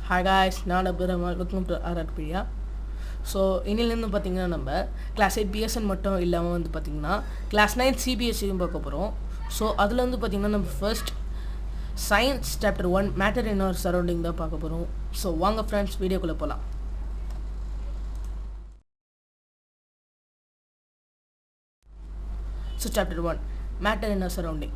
Hi guys, நான் அபிராமல். Welcome to ஆர்ஆர்பியா. ஸோ இன்னிலேருந்து பார்த்தீங்கன்னா நம்ம கிளாஸ் 8 பிஎஸ்என் மட்டும் இல்லாமல் வந்து பார்த்திங்கன்னா கிளாஸ் 9 சிபிஎஸ்சியும் பார்க்க போகிறோம். ஸோ அதில் வந்து பார்த்திங்கன்னா நம்ம first science chapter 1 matter in our surrounding தான் பார்க்க போகிறோம். ஸோ வாங்க ஃப்ரெண்ட்ஸ், வீடியோக்குள்ளே போகலாம். So chapter 1, matter in our surrounding.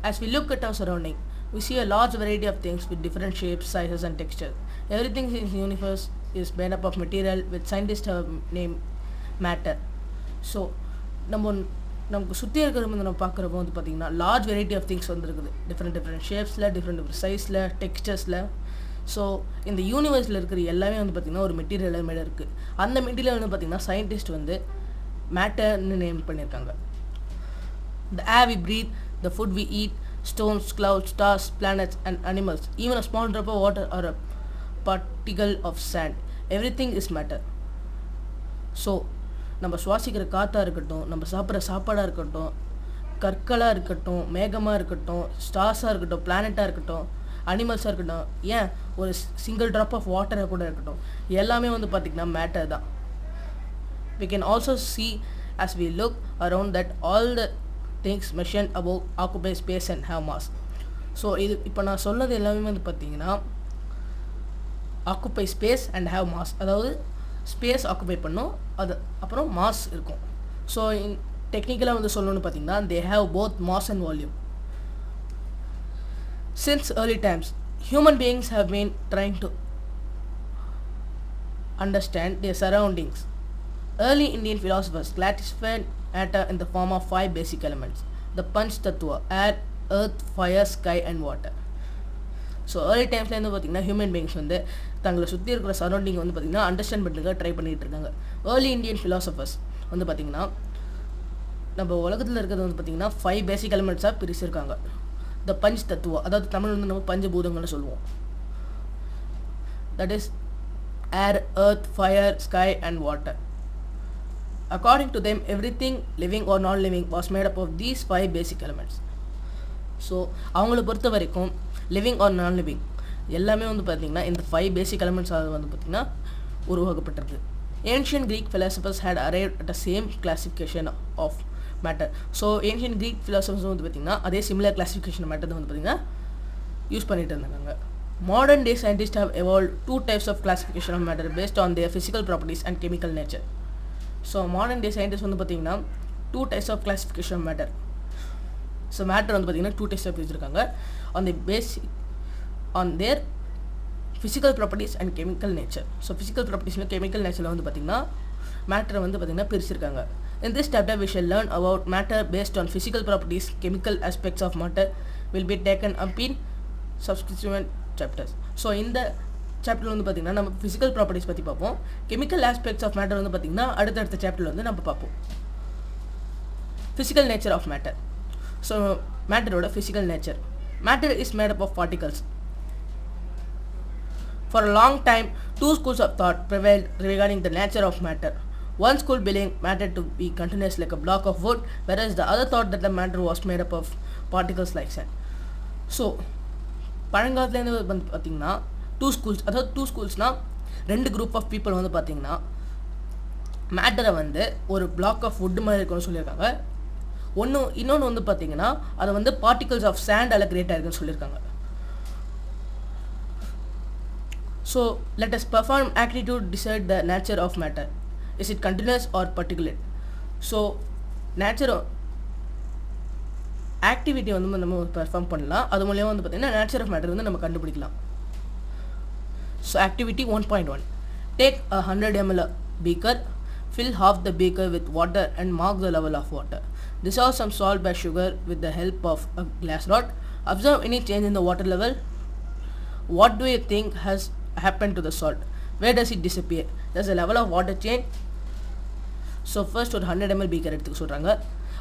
As we look at our surrounding, we see a large variety of things with different shapes, sizes and textures. Everything in the universe is made up of material which scientists have named matter. So நமக்கு சுற்றி இருக்கிற நம்ம பார்க்குறப்போ வந்து பார்த்திங்கன்னா large variety of things வந்துருக்குது. Different ஷேப்ஸில், different சைஸில், டெக்ஸ்டர்ஸில். So இந்த யூனிவர்ஸில் இருக்கிற எல்லாமே வந்து பார்த்திங்கன்னா ஒரு மெட்டீரியல் மேலே இருக்குது. அந்த மெட்டீரியல் வந்து பார்த்திங்கன்னா சயின்டிஸ்ட் வந்து மேட்டர்னு நேம் பண்ணியிருக்காங்க. The air we breathe, the food we eat, stones, clouds, stars, planets and animals, even a small drop of water or a particle of sand, everything is matter. So நம்ம சுவாசிக்கிற காற்றாக இருக்கட்டும், நம்ம சாப்பிட்ற சாப்பாடாக இருக்கட்டும், கற்களாக இருக்கட்டும், மேகமாக இருக்கட்டும், ஸ்டார்ஸாக இருக்கட்டும், பிளானட்டாக இருக்கட்டும், அனிமல்ஸாக இருக்கட்டும், ஏன் ஒரு சிங்கிள் ட்ராப் ஆஃப் வாட்டராக கூட இருக்கட்டும், எல்லாமே வந்து பார்த்திங்கன்னா மேட்டர் தான். We can also see as we look around that all the things mentioned above occupy space and have mass. So இது இப்போ நான் சொன்னது எல்லாமே வந்து பார்த்தீங்கன்னா occupy space and have mass, அதாவது ஸ்பேஸ் ஆக்குப்பை பண்ணும், அது அப்புறம் மாஸ் இருக்கும். ஸோ டெக்னிக்கலாக வந்து சொல்லணும்னு பார்த்தீங்கன்னா they have both mass and volume. Since early times, human beings have been trying to understand their surroundings. Early Indian philosophers classified matter in the form of 5 basic elements: the Panch Tattva, air, earth, fire, sky and water. So early டைம்ஸில் வந்து பார்த்திங்கன்னா human beings வந்து தங்களை சுற்றி இருக்கிற surrounding வந்து பார்த்திங்கன்னா understand பண்ணுறதுக்காக ட்ரை பண்ணிகிட்டு இருக்காங்க. ஏர்லி இந்தியன் ஃபிலாசபர்ஸ் வந்து பார்த்திங்கன்னா நம்ம உலகத்தில் இருக்கிறது வந்து பார்த்திங்கன்னா 5 பேசிக் எலிமெண்ட்ஸாக பிரிச்சிருக்காங்க. த பஞ்ச் தத்துவா, அதாவது தமிழ் வந்து நம்ம பஞ்சபூதங்கள்னு சொல்லுவோம். That is air, earth, fire, sky and water. According to them, everything living or non-living was made up of these 5 basic elements. So அவங்கள பொறுத்த வரைக்கும் லிவிங் ஆர் நான் லிவிங் எல்லாமே வந்து பார்த்திங்கன்னா இந்த 5 பேசிக் எலிமெண்ட்ஸ் வந்து பார்த்திங்கன்னா உருவாக்கப்பட்டிருக்கு. Ancient Greek philosophers had arrived at the same classification of matter. So ancient Greek philosophers வந்து பார்த்திங்கன்னா அதே சிமிலர் கிளாசிஃபிகேஷன் மேட்டர் வந்து பார்த்திங்கன்னா யூஸ் பண்ணிட்டு இருந்தாங்க. Modern day scientists have evolved 2 types of classification of matter based on their physical properties and chemical nature. So modern day scientist வந்து பார்த்திங்கன்னா 2 types of classification of matter. So matter வந்து பார்த்திங்கன்னா 2 types பிரிச்சிருக்காங்க on the basic on their physical properties and chemical nature. So physical ப்ராப்பர்ட்டிஸில் கெமிக்கல் நேச்சரில் வந்து பார்த்திங்கன்னா மேட்டரை வந்து பார்த்திங்கன்னா பிரிச்சிருக்காங்க. In this chapter we shall learn about matter based on physical properties. Chemical aspects of matter will be taken up in subsequent chapters. So இந்த சாப்டர் வந்து பார்த்திங்கன்னா நம்ம ஃபிசிக்கல் ப்ராப்பர்ட்டிஸ் பற்றி பார்ப்போம். கெமிக்கல் ஆஸ்பெக்ட்ஸ் ஆஃப் மேட்டர் வந்து பார்த்திங்கன்னா அடுத்தடுத்த சாப்டரில் வந்து நம்ம பார்ப்போம். Physical nature of matter. So மேட்டரோட physical nature. Matter is made up of particles. For a long time 2 schools of thought prevailed regarding the nature of matter. One school believed matter to be continuous like a block of wood, whereas the other thought that the matter was made up of particles like sand. So பழங்காலத்துலேருந்து வந்து பார்த்திங்கன்னா 2 schools, அதாவது 2 schooல்ஸ்னால் 2 group of people வந்து பார்த்திங்கன்னா மேட்டரை வந்து ஒரு black of would மாதிரி இருக்குன்னு சொல்லியிருக்காங்க. இன்னொன்று வந்து பார்த்திங்கன்னா அதை வந்து பார்ட்டிகல்ஸ் ஆஃப் சாண்டால் கிரியேட் ஆகிருக்குன்னு சொல்லியிருக்காங்க. So let us perform activity to decide the nature of matter. Is it continuous or particular? So nature activity வந்து நம்ம பெர்ஃபார்ம் பண்ணலாம். அது மூலியமாக வந்து பார்த்திங்கன்னா நேச்சர் ஆஃப் மேட்டர் வந்து நம்ம கண்டுபிடிக்கலாம். So activity 1.1. Take a 100 ml beaker, fill half the beaker with water and mark the level of water. Dissolve some salt by sugar with the help of a glass rod. Observe any change in the water level. What do you think has happened to the salt? Where does it disappear? Does the level of water change? So first ஒரு 100 ml beaker எடுத்துக்க சொல்கிறாங்க.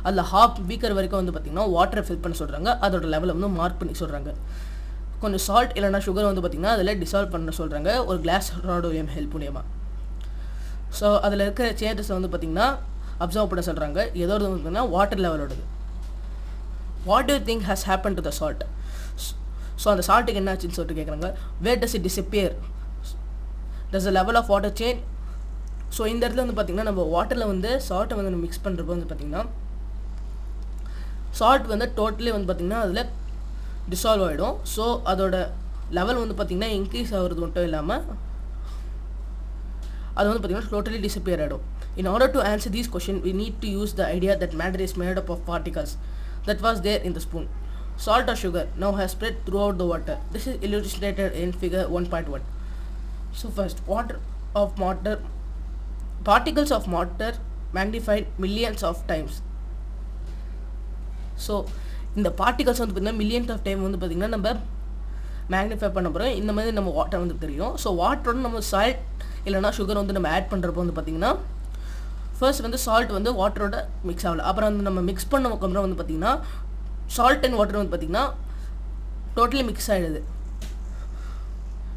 அதில் half beaker வரைக்கும் வந்து பார்த்திங்கன்னா வாட்டரை fill பண்ண சொல்கிறாங்க. அதோட லெவலை வந்து மார்க் பண்ணி சொல்கிறாங்க. கொஞ்சம் சால்ட் இல்லைனா சுகர் வந்து பார்த்திங்கன்னா அதில் டிசால்வ் பண்ண சொல்கிறாங்க ஒரு கிளாஸ் ராடோயம் ஹெல்ப் மூலியமாக. ஸோ அதில் இருக்கிற சேஞ்சஸை வந்து பார்த்திங்கன்னா அப்சர்வ் பண்ண சொல்கிறாங்க. ஏதோ வந்து பார்த்திங்கன்னா வாட்டர் லெவலோடது. What do you think has happen to the salt? So அந்த சால்ட்டுக்கு என்ன ஆச்சுன்னு சொல்லிட்டு கேட்குறாங்க. Where does it disappear, does the level of water change. So இந்த இடத்துல வந்து பார்த்திங்கன்னா நம்ம வாட்டரில் வந்து சால்ட்டை வந்து நம்ம மிக்ஸ் பண்ணுறப்போ வந்து பார்த்திங்கன்னா சால்ட் வந்து டோட்டலி வந்து பார்த்திங்கன்னா அதில் டிசால்வ் ஆகிடும். ஸோ அதோட லெவல் வந்து பார்த்திங்கன்னா இன்க்ரீஸ் ஆகிறது மட்டும் இல்லாமல் அது வந்து பார்த்திங்கன்னா டோட்டலி டிஸப்பியர் ஆகிடும். In order to answer these questions, we need to use the idea that matter is made up of particles that was there in the spoon. Salt or sugar now has spread throughout the water. This is illustrated in figure 1.1. So first, particles of water magnified millions of times. So இந்த particles வந்து பார்த்திங்கன்னா millions of time வந்து பார்த்திங்கன்னா நம்ம magnify பண்ண போகிறோம். இந்த மாதிரி நம்ம வாட்டர் வந்து தெரியும். ஸோ வாட்டரோட நம்ம சால்ட் இல்லைனா சுகர் வந்து நம்ம ஆட் பண்ணுறப்போ வந்து பார்த்திங்கன்னா ஃபர்ஸ்ட் வந்து சால்ட் வந்து வாட்டரோட மிக்ஸ் ஆகலை. அப்புறம் வந்து நம்ம மிக்ஸ் பண்ணதுக்கப்புறம் வந்து பார்த்திங்கன்னா சால்ட் அண்ட் வாட்டர் வந்து பார்த்திங்கன்னா டோட்டலி மிக்ஸ் ஆகிடுது.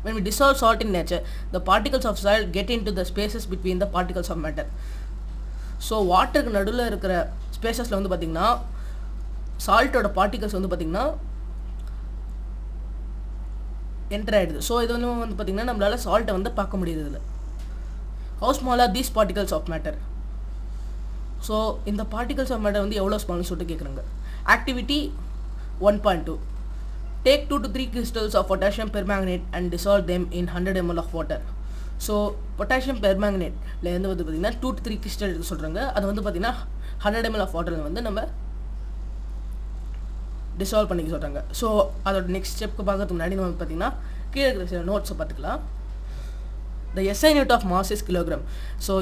When we dissolve salt in nature, the particles of salt get into the spaces between the particles of matter. So வாட்டருக்கு நடுவில் இருக்கிற ஸ்பேசஸில் வந்து பார்த்திங்கன்னா சால்ட்டோட பார்ட்டிகல்ஸ் வந்து பார்த்திங்கன்னா என்டர் ஆகிடுது. ஸோ இது வந்து பார்த்திங்கன்னா நம்மளால் சால்ட்டை வந்து பார்க்க முடியுது. இதில் how small are these particles of matter? So இந்த பார்ட்டிகல்ஸ் ஆஃப் மேட்டர் வந்து எவ்வளோ ஸ்மால்னு சொல்லிட்டு கேட்குறாங்க. Activity 1.2. Take 2 to 3 crystals of potassium permanganate and dissolve them in 100 ml of water. So potassium பெர்மாங்கனேட்ல வந்து பார்த்திங்கன்னா 2 to 3 கிறிஸ்டல் எடுக்க சொல்கிறாங்க. அது வந்து பார்த்திங்கன்னா 100 ml of வாட்டரில் வந்து நம்ம டிசால்வ் பண்ணிக்க சொல்கிறாங்க. ஸோ அதோட நெக்ஸ்ட் ஸ்டெப்க்கு பார்க்கறதுக்கு முன்னாடி நம்ம பார்த்திங்கன்னா கீழே இருக்கிற சில நோட்ஸை பார்த்துக்கலாம். The SI unit of mass is kilogram. So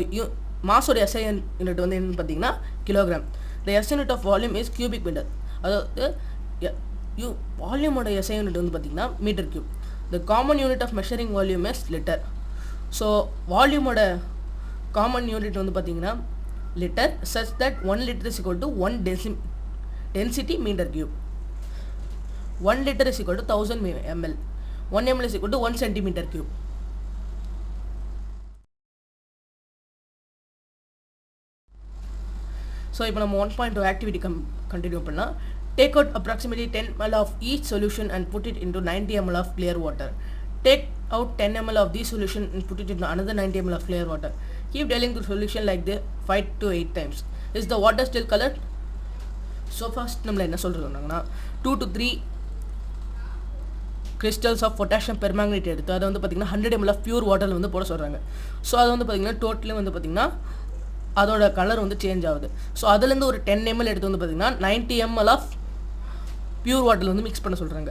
மாஸோட SI யூனிட் வந்து என்னன்னு பார்த்தீங்கன்னா kilogram. The SI unit of volume is cubic meter. அதாவது வால்யூமோட SI யூனிட் வந்து பார்த்திங்கன்னா metre cube. The common unit of measuring volume is liter. So வால்யூமோட common unit வந்து பார்த்திங்கன்னா litre, such that 1 liter is equal to 1 density meter cube. 1 liter is equal to 1000 ml. 1 ml is equal to 1 centimeter cube. So இப்போ நம்ம 1.2 activity continue பண்ணலாம். Take out approximately 10 ml of each solution and put it into 90 ml of clear water. Take out 10 ml of this solution and put it into another 90 ml of clear water. Keep diluting the solution like this 5 to 8 times. Is the water still colored? So first நம்மள என்ன சொல்கிறாங்கன்னா 2 to 3 crystals of potassium permanganate எடுத்து அதை வந்து பார்த்திங்கன்னா 100 ml of pure waterல வந்து போட சொல்கிறாங்க. ஸோ அது வந்து பார்த்திங்கன்னா டோட்டலி வந்து பார்த்திங்கன்னா அதோட கலர் வந்து சேஞ்ச் ஆகுது. ஸோ அதுலேருந்து ஒரு 10 ml எடுத்து வந்து பார்த்திங்கன்னா 90 ml ஆஃப் பியூர் வாட்டரில் வந்து மிக்ஸ் பண்ண சொல்கிறாங்க.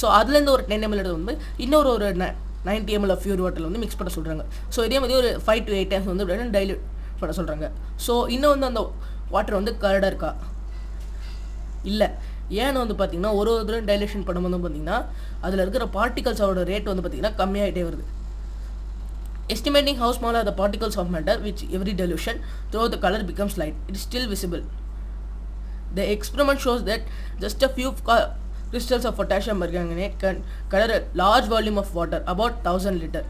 ஸோ அதுலேருந்து ஒரு 10 ml எடுத்து வந்து இன்னொரு ஒரு 90 ml ஆஃப் பியூர் வாட்டரில் வந்து மிக்ஸ் பண்ண சொல்கிறாங்க. ஸோ இதே மாதிரி ஒரு 5 to 8 times வந்து டைல்யூட் பண்ண சொல்கிறாங்க. ஸோ இன்னும் வந்து அந்த வாட்டர் வந்து கலர்டாக இருக்கா இல்லை, ஏன்னு வந்து பார்த்திங்கன்னா ஒரு தடவை டைலேஷன் பண்ணும்போது பார்த்திங்கன்னா அதில் இருக்கிற பார்ட்டிகல்ஸோட ரேட் வந்து பார்த்திங்கன்னா கம்மியாகிட்டே வருது. Estimating how small are the particles of matter which every dilution throughout the color becomes light, it is still visible. The experiment shows that just a few crystals of potassium permanganate can color a large volume of water, about 1000 liter.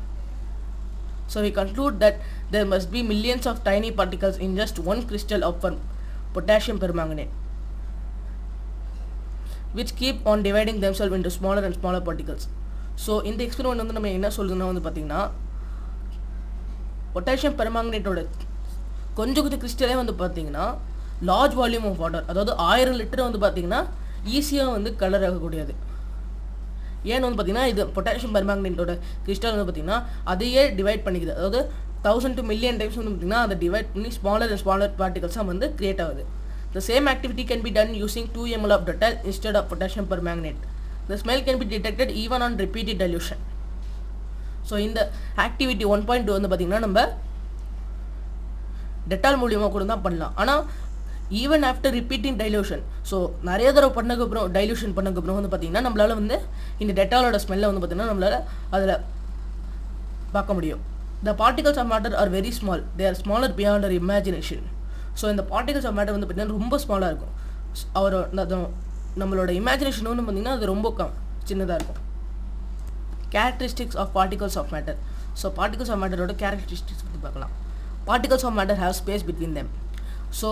So we conclude that there must be millions of tiny particles in just one crystal of potassium permanganate, which keep on dividing themselves into smaller and smaller particles. So in the experiment வந்து நம்ம என்ன சொல்றதுன்னா வந்து பார்த்தீங்கன்னா potassium பெர்மாங்கனேட்டோட கொஞ்சம் கிறிஸ்டலே வந்து பார்த்தீங்கன்னா large volume of water, அதாவது 1000 லிட்டர் வந்து பார்த்தீங்கன்னா ஈஸியாக வந்து கலர் ஆகக்கூடியது. ஏன்னு வந்து பார்த்தீங்கன்னா இது பொட்டாசியம் பெர்மாங்கனேட்டோட கிறிஸ்டல் வந்து பார்த்தீங்கன்னா அதையே டிவைட் பண்ணிக்குது. அதாவது 1000 to million டைம்ஸ் வந்து பார்த்தீங்கன்னா அதை டிவைட் பண்ணி ஸ்மாலர் அண்ட் ஸ்மாலர் பார்ட்டிகல்ஸாக வந்து கிரியேட் ஆகுது. The same activity can be done using 2 ml of Dettol instead of potassium permanganate. The smell can be detected even on repeated dilution. So இந்த activity 1.2 வந்து பார்த்திங்கன்னா நம்ம டெட்டால் மூலியமாக கூட தான் பண்ணலாம். ஆனால் even after repeating dilution, so நிறைய தடவை பண்ணக்கப்புறம் டைலூஷன் பண்ணக்கப்புறம் வந்து பார்த்திங்கன்னா நம்மளால் வந்து இந்த டெட்டாலோட ஸ்மெல்லை வந்து பார்த்திங்கன்னா நம்மளால் அதில் பார்க்க முடியும். The particles of matter are very small. They are smaller beyond our imagination. So இந்த பார்ட்டிகல்ஸ் ஆஃப் மேட்டர் வந்து பார்த்திங்கன்னா ரொம்ப ஸ்மாலாக இருக்கும். நம்மளோட இமேஜினேஷன் வந்து பார்த்திங்கன்னா அது ரொம்ப சின்னதாக இருக்கும். Characteristics of particles of matter. So particles of matter ஓட characteristics பற்றி பார்க்கலாம். Particles of matter have space between them. So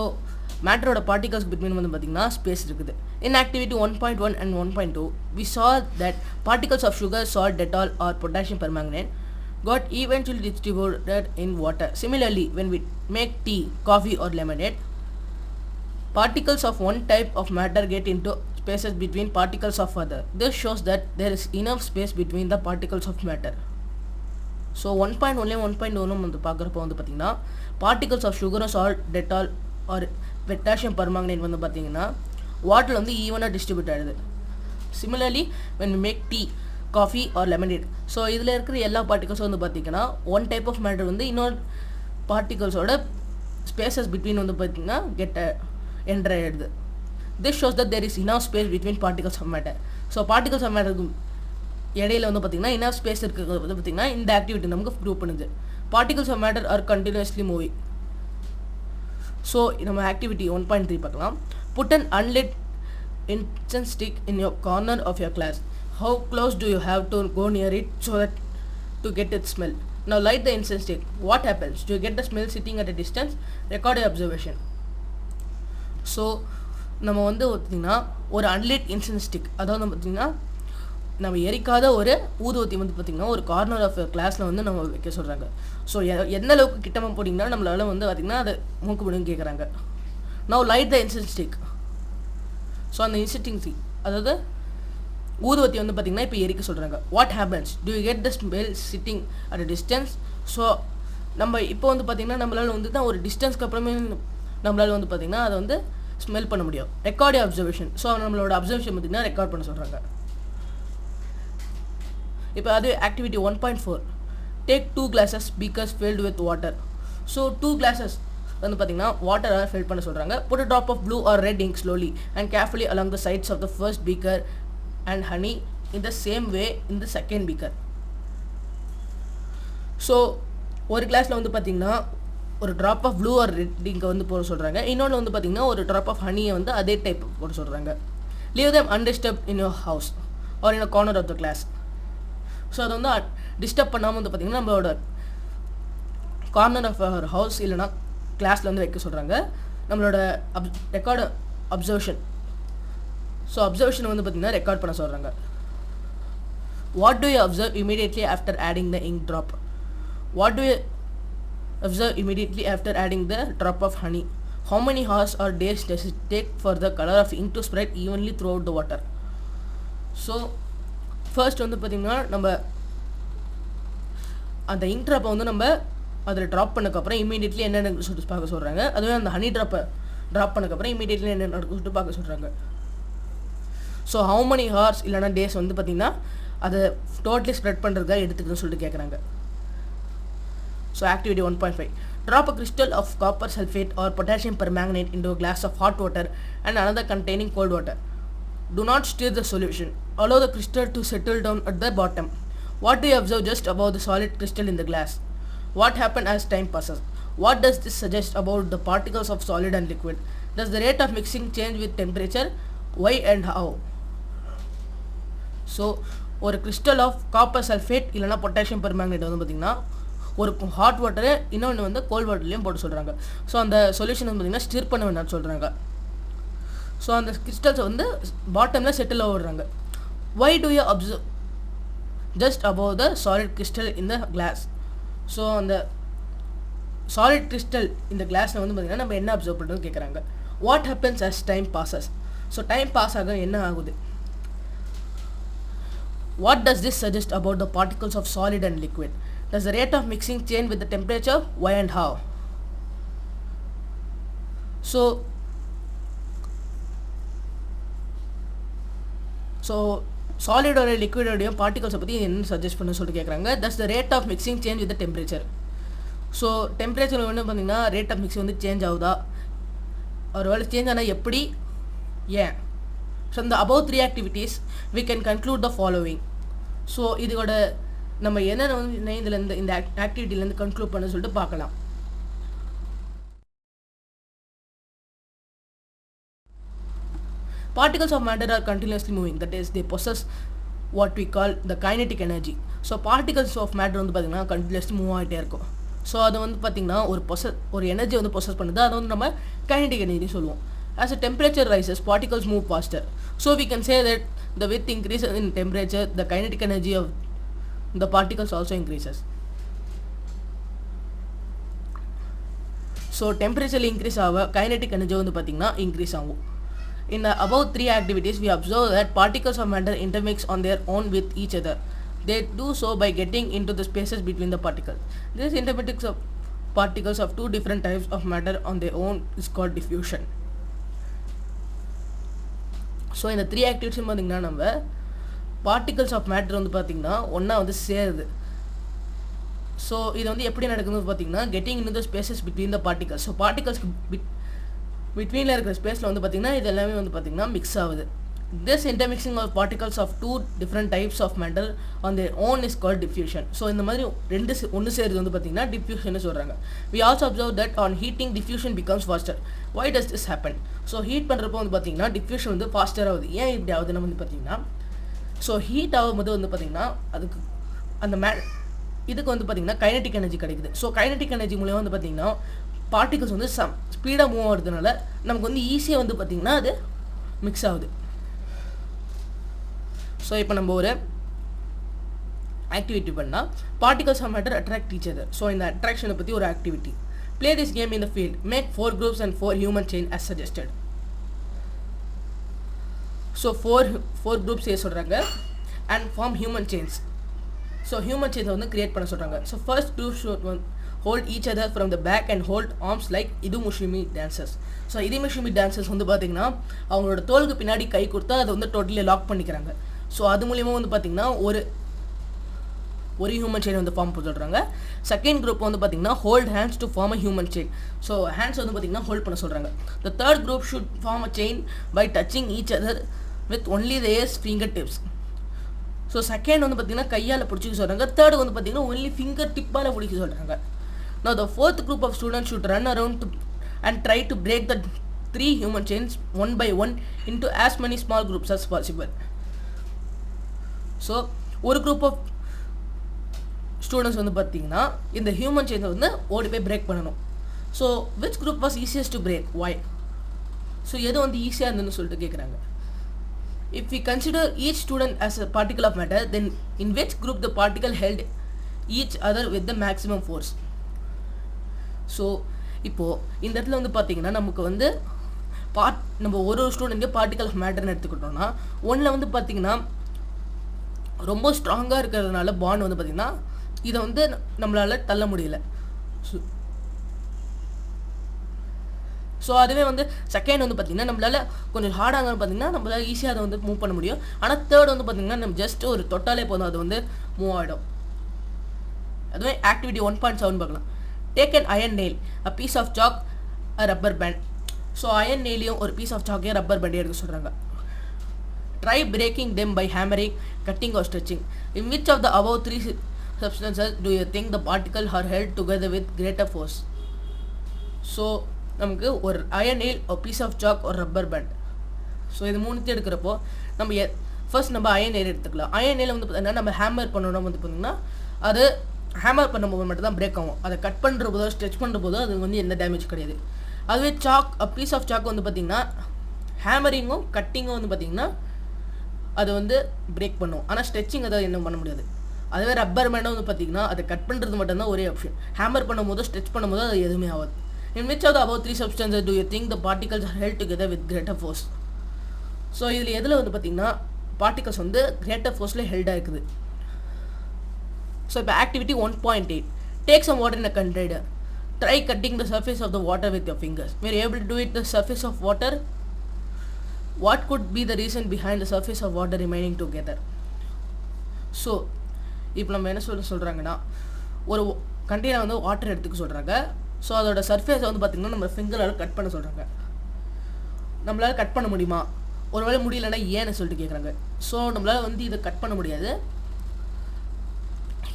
மேட்டரோட பார்ட்டிகல்ஸ் பிட்வீன் வந்து பார்த்தீங்கன்னா ஸ்பேஸ் இருக்குது. In activity 1.1 and 1.2 we saw that particles of sugar, salt, Dettol or potassium permanganate got eventually distributed in water. Similarly, when we make tea, coffee or lemonade, particles of one type of matter get into spaces between particles of other. This shows that there is enough space between the particles of matter. So 1.1 1.2 வந்து பார்க்குறப்போ வந்து பார்த்தீங்கன்னா particles of sugar, salt, Dettol or potassium permanganate வந்து பார்த்தீங்கன்னா water வந்து ஈவனாக distribute ஆகிடுது. Similarly when we make tea, coffee or lemonade, so இதில் இருக்கிற எல்லா பார்ட்டிகல்ஸும் வந்து பார்த்திங்கன்னா ஒன் டைப் ஆஃப் மேட்டர் வந்து இன்னொரு பார்ட்டிகல்ஸோட ஸ்பேசஸ் பிட்வீன் வந்து பார்த்திங்கன்னா என்டர் ஆகிடுது. This shows that there is enough space between particles of matter. So particles of மேட்டருக்கு இடையில வந்து பார்த்திங்கன்னா இனஃப் ஸ்பேஸ் இருக்கிறது வந்து பார்த்திங்கன்னா இந்த ஆக்டிவிட்டி நமக்கு ப்ரூவ் பண்ணுது. Particles of matter are continuously moving. So நம்ம ஆக்டிவிட்டி 1.3 பார்க்கலாம். Put an unlit incense stick in your corner of your class. How close do you have to go near it so that to get its smell? Now light the incense stick. What happens? Do you get the smell sitting at a distance? Record your observation. So நம்ம வந்து பார்த்திங்கன்னா ஒரு அன்லிட் incense stick, அதாவது பார்த்திங்கன்னா நம்ம எரிக்காத ஒரு ஊதுவத்தி வந்து பார்த்திங்கன்னா ஒரு கார்னர் ஆஃப் கிளாஸில் வந்து நம்ம வைக்க சொல்கிறாங்க. ஸோ எந்த அளவுக்கு கிட்டமாக போட்டிங்கன்னா நம்மளால வந்து பார்த்திங்கன்னா அதை மூக்கு முடியும் கேட்குறாங்க. Now light the incense stick. So அந்த இன்சிட்டிங் சி, அதாவது ஊதுவத்தி வந்து பார்த்திங்கன்னா இப்போ எரிக்க சொல்கிறாங்க. What happens? To you get the smell sitting at a distance? So நம்ம இப்போ வந்து பார்த்திங்கன்னா நம்மளால் வந்து தான் ஒரு டிஸ்டன்ஸ்க்கு அப்புறமே நம்மளால் வந்து பார்த்திங்கன்னா அதை வந்து ஸ்மெல் பண்ண முடியும். Record observation. ஸோ நம்மளோட அப்சர்வேஷன் பார்த்திங்கன்னா ரெக்கார்ட் பண்ண சொல்கிறாங்க. இப்போ அது activity 1.4. Take 2 glasses beakers filled with water. So 2 glasses வந்து பார்த்திங்கன்னா வாட்டரை ஃபில் பண்ண சொல்கிறாங்க. Put a drop of blue or red ink slowly and carefully along the sides of the first beaker and honey in the same way in the second beaker. So ஒரு கிளாஸில் வந்து பார்த்திங்கன்னா ஒரு drop of blue or red இங்கை வந்து போட சொல்கிறாங்க. இன்னொன்று வந்து பார்த்திங்கன்னா ஒரு ட்ராப் ஆஃப் ஹனியை வந்து அதே டைப் போட சொல்கிறாங்க. Leave them undisturbed in your house or in a corner of the class. So அதை வந்து டிஸ்டர்ப் பண்ணாமல் வந்து பார்த்திங்கன்னா நம்மளோட கார்னர் ஆஃப் அவர் ஹவுஸ் இல்லைனா கிளாஸில் வந்து வைக்க சொல்கிறாங்க. நம்மளோட ரெக்கார்டு அப்சர்வேஷன். ஸோ அப்சர்வேஷன் வந்து பார்த்திங்கன்னா ரெக்கார்ட் பண்ண சொல்கிறாங்க. What do you observe immediately after adding the ink drop? What do you observe immediately after adding the drop of honey? How many hours or days does it take for the color of ink to spread evenly throughout the water? So first வந்து பார்த்திங்கன்னா நம்ம அந்த ink ட்ராப்பை வந்து நம்ம அதில் drop பண்ணக்கப்புறம் immediately என்ன நடக்குது சொல்லிட்டு பார்க்க சொல்கிறாங்க. அதுவே அந்த ஹனி ட்ராப்பை ட்ராப் பண்ணக்கப்புறம் இமீடியட்லி என்ன நடக்குது சொல்லிட்டு பார்க்க சொல்கிறாங்க. ஸோ ஹவு many hours இல்லைனா டேஸ் வந்து பார்த்திங்கன்னா அதை டோட்டலி ஸ்ப்ரெட் பண்ணுறதுக்காக எடுத்துக்கணும்னு சொல்லிட்டு கேட்குறாங்க. So activity 1.5. Drop a crystal of copper sulfate or potassium permanganate into a glass of hot water and another containing cold water. Do not stir the solution. Allow the crystal to settle down at the bottom. What do you observe just above the solid crystal in the glass? What happens as time passes? What does this suggest about the particles of solid and liquid? Does the rate of mixing change with temperature? Why and how? So ஒரு crystal of copper sulfate இல்லைனா potassium permanganate வந்து பார்த்திங்கன்னா ஒரு hot water இன்னொன்று வந்து gold வாட்டர்லேயும் போட்டு சொல்கிறாங்க. So அந்த சொல்யூஷன் வந்து பார்த்திங்கன்னா ஸ்டிர் பண்ண வேண்டாம்னு சொல்கிறாங்க. ஸோ அந்த கிறிஸ்டல்ஸை வந்து பாட்டமில் செட்டில் ஆகிடுறாங்க. Why do you observe just above the solid crystal in the glass? So அந்த சாலிட் கிறிஸ்டல் இந்த கிளாஸில் வந்து பார்த்திங்கன்னா நம்ம என்ன அப்சர்வ் பண்ணுறோன்னு கேட்குறாங்க. What happens as time passes? So time pass ஆக என்ன ஆகுது? What does this suggest about the particles of solid and liquid? Does the rate of mixing change with the temperature? Why and how? So solid or liquid or particles பற்றி என்ன suggest பண்ண சொல்லிட்டு கேட்குறாங்க. Does the rate of mixing change with the temperature? So temperature வந்து பார்த்திங்கன்னா rate of mixing வந்து change ஆகுதா? ஒரு வேளை சேஞ்ச் ஆனால் எப்படி, ஏன்? ஸோ இந்த above 3 activities we can conclude the following. So இதோட நம்ம என்னென்ன வந்து இதுலேருந்து இந்த ஆக்டிவிட்டிலேருந்து கன்க்ளூட் பண்ண சொல்லிட்டு பார்க்கலாம். Particles of matter are continuously moving, that is they possess what we call the kinetic energy. So particles of matter வந்து பார்த்திங்கன்னா continuously மூவ் ஆகிட்டே இருக்கும். ஸோ அது வந்து பார்த்திங்கன்னா ஒரு எனர்ஜி வந்து பொசஸ் பண்ணுது, அதை வந்து நம்ம கைனடிக் எனர்ஜி சொல்லுவோம். As the temperature rises, particles move faster. So we can say that the with increase in temperature, the kinetic energy of the particles also increases. So temperature increase ஆக kinetic energy வந்து பார்த்திங்கன்னா increase ஆகும். In the above three activities, we observe that particles of matter intermix on their own with each other. They do so by getting into the spaces between the particles. This intermix of particles of two different types of matter on their own is called diffusion. So இந்த 3 activities பார்த்திங்கன்னா நம்ம particles of matter வந்து பார்த்திங்கன்னா ஒன்றா வந்து சேருது. So இது வந்து எப்படி நடக்குதுன்னு பார்த்திங்கன்னா getting in the spaces between the particles. So பார்ட்டிகல்ஸ்க்கு பிட்வீனில் இருக்கிற ஸ்பேஸில் வந்து பார்த்திங்கன்னா இது எல்லாமே வந்து பார்த்திங்கன்னா மிக்ஸ் ஆகுது. This intermixing of particles of two different types of matter on their own is called diffusion. So இந்த மாதிரி ஒன்று சேருது வந்து பார்த்திங்கன்னா diffusion சொல்கிறாங்க. We also observe that on heating diffusion becomes faster. Why does this happen? So heat பண்ணுறப்போ வந்து பார்த்திங்கன்னா diffusion வந்து ஃபாஸ்டர் ஆகுது. ஏன் இப்படி ஆகுதுன்னு வந்து பார்த்திங்கன்னா ஸோ ஹீட் ஆகும்போது வந்து பார்த்திங்கன்னா அதுக்கு அந்த இதுக்கு வந்து பார்த்திங்கன்னா கைனடிக் எனர்ஜி கிடைக்குது. ஸோ கைனடிக் எனர்ஜி மூலிமா வந்து பார்த்திங்கன்னா பார்ட்டிகல்ஸ் வந்து ஸ்பீடாக மூவ் ஆகிறதுனால நமக்கு வந்து ஈஸியாக வந்து பார்த்திங்கன்னா அது மிக்ஸ் ஆகுது. ஸோ இப்போ நம்ம ஒரு ஆக்டிவிட்டி பண்ணால் particles of matter attract each other. So இந்த அட்ராக்ஷனை பற்றி ஒரு activity. Play this game in the field. Make 4 groups and 4 human chain as suggested. So 4 groups சொல்கிறாங்க and form human chains. So human chains வந்து create பண்ண சொல்கிறாங்க. So first group should hold each other from the back and hold arms like idumushimi dancers. So idumushimi dancers வந்து பார்த்திங்கன்னா அவங்களோட தோலுக்கு பின்னாடி கை கொடுத்தா அதை வந்து டோட்டலி லாக் பண்ணிக்கிறாங்க. ஸோ அது மூலிமா வந்து பார்த்திங்கன்னா ஒரு ஹியூமன் செயின் வந்து ஃபார்ம் பண்ண சொல்கிறாங்க. செகண்ட் குரூப் வந்து பார்த்திங்கன்னா hold hands to form a human chain. So hands வந்து பார்த்திங்கன்னா ஹோல்ட் பண்ண சொல்கிறாங்க. The third group should form a chain by touching each other with only theirs finger tips. So second வந்து பார்த்திங்கன்னா கையால் பிடிச்சிக்க சொல்கிறாங்க. தேர்டு வந்து பார்த்திங்கன்னா ஒன்லி ஃபிங்கர் டிப்பால் பிடிக்க சொல்கிறாங்க. Now the fourth group of students should run around and try to break the 3 human chains one by one into as many small groups as possible. So ஒரு குரூப் ஆஃப் ஸ்டூடெண்ட்ஸ் வந்து பார்த்திங்கன்னா இந்த human செயினை வந்து ஓடி போய் break பண்ணணும். So which group was easiest to break? Why? So எது வந்து ஈஸியாக இருந்ததுன்னு சொல்லிட்டு கேட்குறாங்க. If we consider each student as a particle of matter then in which group the particle held each other with the maximum force. So இப்போது இந்த இடத்துல வந்து பார்த்திங்கன்னா நமக்கு வந்து நம்ம ஒரு ஸ்டூடெண்ட்க்கு பார்ட்டிகல் ஆஃப் மேட்டர்னு எடுத்துக்கிட்டோம்னா ஒன்றில் வந்து பார்த்திங்கன்னா ரொம்ப ஸ்ட்ராங்காக இருக்கிறதுனால பாண்ட் வந்து பார்த்திங்கன்னா இதை வந்து நம்மளால் தள்ள முடியல. ஸோ அதுவே வந்து செகண்ட் வந்து பார்த்திங்கன்னா நம்மளால் கொஞ்சம் ஹார்டாக பார்த்திங்கன்னா நம்மளால் ஈஸியாக அதை வந்து மூவ் பண்ண முடியும். ஆனால் தேர்ட் வந்து பார்த்திங்கன்னா நம்ம ஜஸ்ட் ஒரு தொட்டாலே போதும் அது வந்து மூவ் ஆகிடும். அதுவே ஆக்டிவிட்டி 1.7 பார்க்கலாம். Take an iron nail, a piece of chalk, a rubber band. So iron நெயிலையும் ஒரு பீஸ் ஆஃப் சாக்கையும் ரப்பர் பேண்டையும் எடுக்க சொல்கிறாங்க. Try breaking them by hammering, cutting or stretching. In which of the above 3 substances do you think the particles are held together with greater force? So நமக்கு ஒரு iron nail, ஒரு piece of chalk, ஒரு rubber band. So இது மூணுத்தையும் எடுக்கிறப்போ நம்ம first நம்ம iron nail எடுத்துக்கலாம். Iron nail வந்து பார்த்தீங்கன்னா நம்ம ஹேமர் பண்ணணும் வந்து பார்த்திங்கன்னா அது ஹேமர் பண்ணும்போது மட்டும் தான் பிரேக் ஆகும். அதை கட் பண்ணுற போதோ ஸ்ட்ரெச் பண்ணுற போதோ அது வந்து எந்த டேமேஜ் கிடையாது. அதுவே சாக், பீஸ் ஆஃப் சாக் வந்து பார்த்திங்கன்னா ஹேமரிங்கும் கட்டிங்கும் வந்து பார்த்திங்கன்னா அது வந்து பிரேக் பண்ணும். ஆனால் ஸ்ட்ரெச்சிங் அதை என்ன பண்ண முடியாது. அதுவே ரப்பர் பேண்டும் வந்து பார்த்திங்கன்னா அதை கட் பண்ணுறது மட்டும்தான் ஒரே ஆப்ஷன். ஹேமர் பண்ணும்போது ஸ்ட்ரெச் பண்ணும்போது அது எதுவுமே ஆகாது. In which of the above 3 substances do you think the particles are held together with greater force? So இதில் எதில் வந்து பார்த்திங்கன்னா பார்ட்டிகல்ஸ் வந்து கிரேட்டர் ஃபோர்ஸில் ஹெல்டாக இருக்குது. ஸோ இப்போ activity 1.8. Take some water in a container. Try cutting the surface of the water with your fingers. Were you able to do it the surface of water? What could be the reason behind the surface of water remaining together? So இப்போ நம்ம என்ன சொல்கிறாங்கன்னா ஒரு container வந்து water எடுத்துக்க சொல்கிறாங்க. So அதோட சர்ஃபேஸை வந்து பார்த்திங்கன்னா நம்ம ஃபிங்கரால் கட் பண்ண சொல்கிறாங்க. நம்மளால் கட் பண்ண முடியுமா? ஒரு வேளை முடியலைன்னா ஏன்னு சொல்லிட்டு கேட்குறாங்க. ஸோ நம்மளால் வந்து இதை கட் பண்ண முடியாது.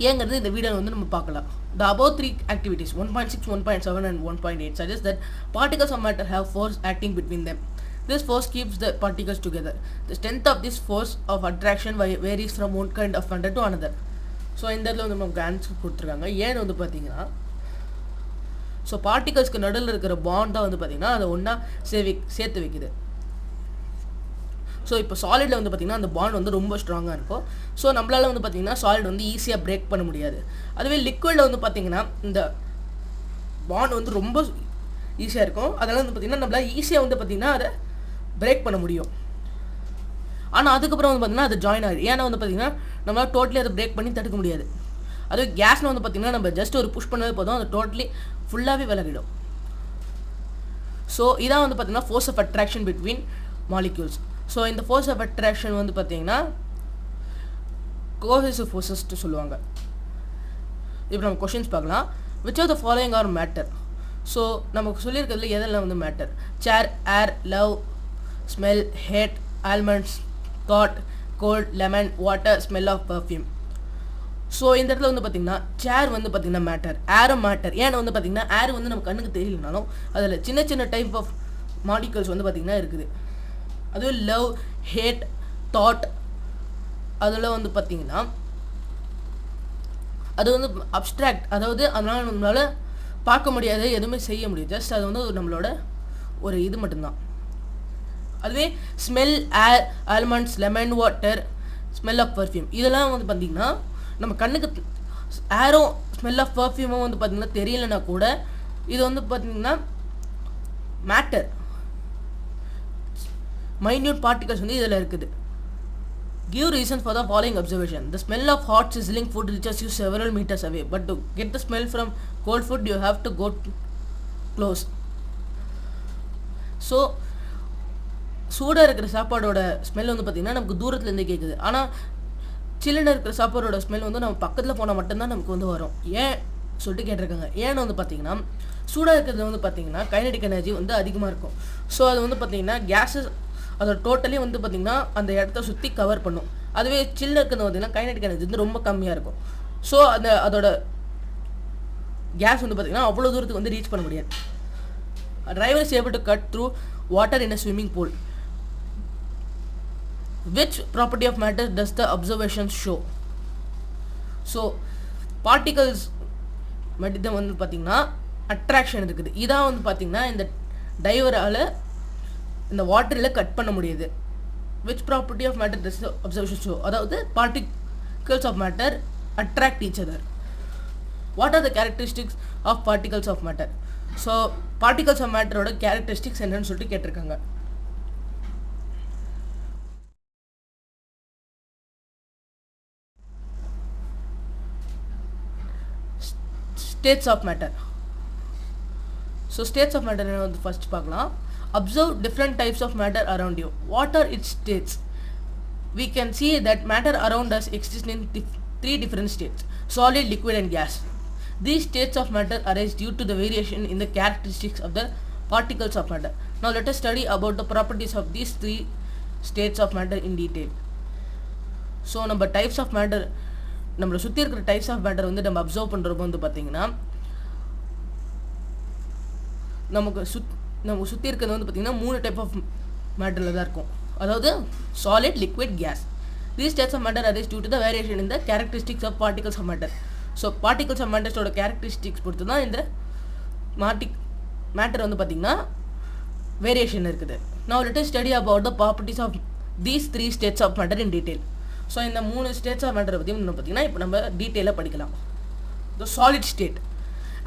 ஏங்கிறது இந்த வீடியோவில் வந்து நம்ம பார்க்கலாம். The above 3 activities 1.6, 1.7 and 1.8 suggest that particles of matter have force acting between them. This force keeps the particles together. The strength of this force of attraction varies from one kind of matter to another. So இந்த இடத்துல வந்து நமக்கு answer கொடுத்துருக்காங்க. ஏன்னு வந்து பார்த்தீங்கன்னா so பார்ட்டிகல்ஸ்க்கு நடுவில் இருக்கிற பாண்ட் தான் வந்து பார்த்திங்கன்னா அதை ஒன்றா சேர்த்து வைக்குது. ஸோ இப்போ சாலிடில் வந்து பார்த்திங்கன்னா அந்த பாண்ட் வந்து ரொம்ப ஸ்ட்ராங்காக இருக்கும். ஸோ நம்மளால் வந்து பார்த்திங்கன்னா சாலிட் வந்து ஈஸியாக பிரேக் பண்ண முடியாது. அதுவே லிக்விடில் வந்து பார்த்திங்கன்னா இந்த பாண்ட் வந்து ரொம்ப ஈஸியாக இருக்கும். அதனால் வந்து பார்த்திங்கன்னா நம்மளால் ஈஸியாக வந்து பார்த்திங்கன்னா அதை பிரேக் பண்ண முடியும். ஆனால் அதுக்கப்புறம் வந்து பார்த்திங்கன்னா அது ஜாயின் ஆகுது. ஏன்னா வந்து பார்த்திங்கன்னா நம்மளால் டோட்டலி அதை பிரேக் பண்ணி தடுக்க முடியாது. அதுவே கேஸில் வந்து பார்த்திங்கன்னா நம்ம ஜஸ்ட் ஒரு புஷ் பண்ணது போதும், அது டோட்டலி ஃபுல்லாகவே விலகிடும். ஸோ இதான் வந்து பார்த்திங்கன்னா force of attraction between molecules. So இந்த ஃபோர்ஸ் ஆஃப் அட்ராக்ஷன் வந்து பார்த்திங்கன்னா கோஹெசிவ் ஃபோர்ஸஸ்ட்டு சொல்லுவாங்க. இப்போ நம்ம கொஷின்ஸ் பார்க்கலாம். Which of the following are matter? So நமக்கு சொல்லியிருக்கிறதுல எதெல்லாம் வந்து matter? Chair, air, love, smell, hate, almonds, thought, cold, lemon, water, smell of perfume. So இந்த இடத்துல வந்து பார்த்திங்கன்னா சேர் வந்து பார்த்திங்கன்னா மேட்டர், ஏரும் மேட்டர். ஏன்னா வந்து பார்த்திங்கன்னா ஏர் வந்து நம்ம கண்ணுக்கு தெரியலனாலும் அதில் சின்ன சின்ன டைப் ஆஃப் மாலிகூல்ஸ் வந்து பார்த்திங்கன்னா இருக்குது. அதுவும் லவ், ஹேட், தாட் அதில் வந்து பார்த்திங்கன்னா அது வந்து அப்ஸ்ட்ராக்ட், அதாவது அதனால் நம்மளால் பார்க்க முடியாது, எதுவுமே செய்ய முடியாது. ஜஸ்ட் அது வந்து நம்மளோட ஒரு இது மட்டும்தான். அதுவே smell, air, almonds, lemon, water, smell of perfume இதெல்லாம் வந்து பார்த்திங்கன்னா நம்ம கண்ணுக்கு ஏரும் ஸ்மெல் ஆஃப் பர்ஃப்யூமும் வந்து பார்த்திங்கன்னா தெரியலனா கூட இது வந்து பார்த்திங்கன்னா மேட்டர், மைன்யூட் பார்ட்டிகல்ஸ் வந்து இதில் இருக்குது. Give reasons for the following observation. The smell of hot sizzling food reaches you several meters away, but to get the smell from cold food you have to go close. So சூடாக இருக்கிற சாப்பாடோட smell வந்து பார்த்திங்கன்னா நமக்கு தூரத்துலேருந்து கேட்குது. ஆனால் சில்லுன்னு இருக்கிற சாப்பாடோட ஸ்மெல் வந்து நம்ம பக்கத்தில் போனால் மட்டும்தான் நமக்கு வந்து வரும். ஏன் சொல்லிட்டு கேட்டிருக்காங்க. ஏன்னு வந்து பார்த்திங்கன்னா சூடாக இருக்கிறது வந்து பார்த்திங்கன்னா கைனடிக் எனர்ஜி வந்து அதிகமாக இருக்கும். ஸோ அது வந்து பார்த்திங்கன்னா கேஸஸ் அதோட டோட்டலி வந்து பார்த்திங்கன்னா அந்த இடத்த சுற்றி கவர் பண்ணும். அதுவே சில்ல இருக்கிறது பார்த்திங்கன்னா கைனடிக் எனர்ஜி வந்து ரொம்ப கம்மியாக இருக்கும். ஸோ அதோட கேஸ் வந்து பார்த்திங்கன்னா அவ்வளோ தூரத்துக்கு வந்து ரீச் பண்ண முடியாது. Driver is able to cut through water in a swimming pool. Which property of matter does the observations show? So particles மட்டும் வந்து பார்த்திங்கன்னா அட்ராக்ஷன் இருக்குது. இதான் வந்து பார்த்திங்கன்னா இந்த டைவரால் இந்த வாட்டரில் கட் பண்ண முடியுது. Which property of matter does the observation show? அதாவது particles of matter attract each other. What are the characteristics of particles of matter? So particles of மேட்டரோட கேரக்டரிஸ்டிக்ஸ் என்னன்னு சொல்லிட்டு கேட்டிருக்காங்க. States of matter. So states of matter வந்து first பார்க்கலாம். Observe different types of matter around you. What are its states? We can see that matter around us exists in three different states: solid, liquid and gas. These states of matter arise due to the variation in the characteristics of the particles of matter. Now let us study about the properties of these three states of matter in detail. So நம்ம types of matter, நம்மளை சுற்றி இருக்கிற types of matter வந்து நம்ம observe பண்ணுறப்போ வந்து பார்த்திங்கன்னா நம்ம சுற்றி இருக்கிறது வந்து பார்த்திங்கன்னா 3 டைப் ஆஃப் மேட்டரில் தான் இருக்கும். அதாவது solid, liquid, gas. These types of matter arise due to the variation in the characteristics of particles of matter. So particles of மேட்டர்ஸோட கேரக்டரிஸ்டிக்ஸ் பொறுத்து தான் இந்த மேட்டர் வந்து பார்த்திங்கன்னா வேரியேஷன் இருக்குது. Now let us study about the properties of these 3 states of matter in detail. So இந்த 3 states of மேட்டரை பற்றி வந்து பார்த்திங்கன்னா இப்போ நம்ம டீட்டெயிலாக படிக்கலாம். The solid state.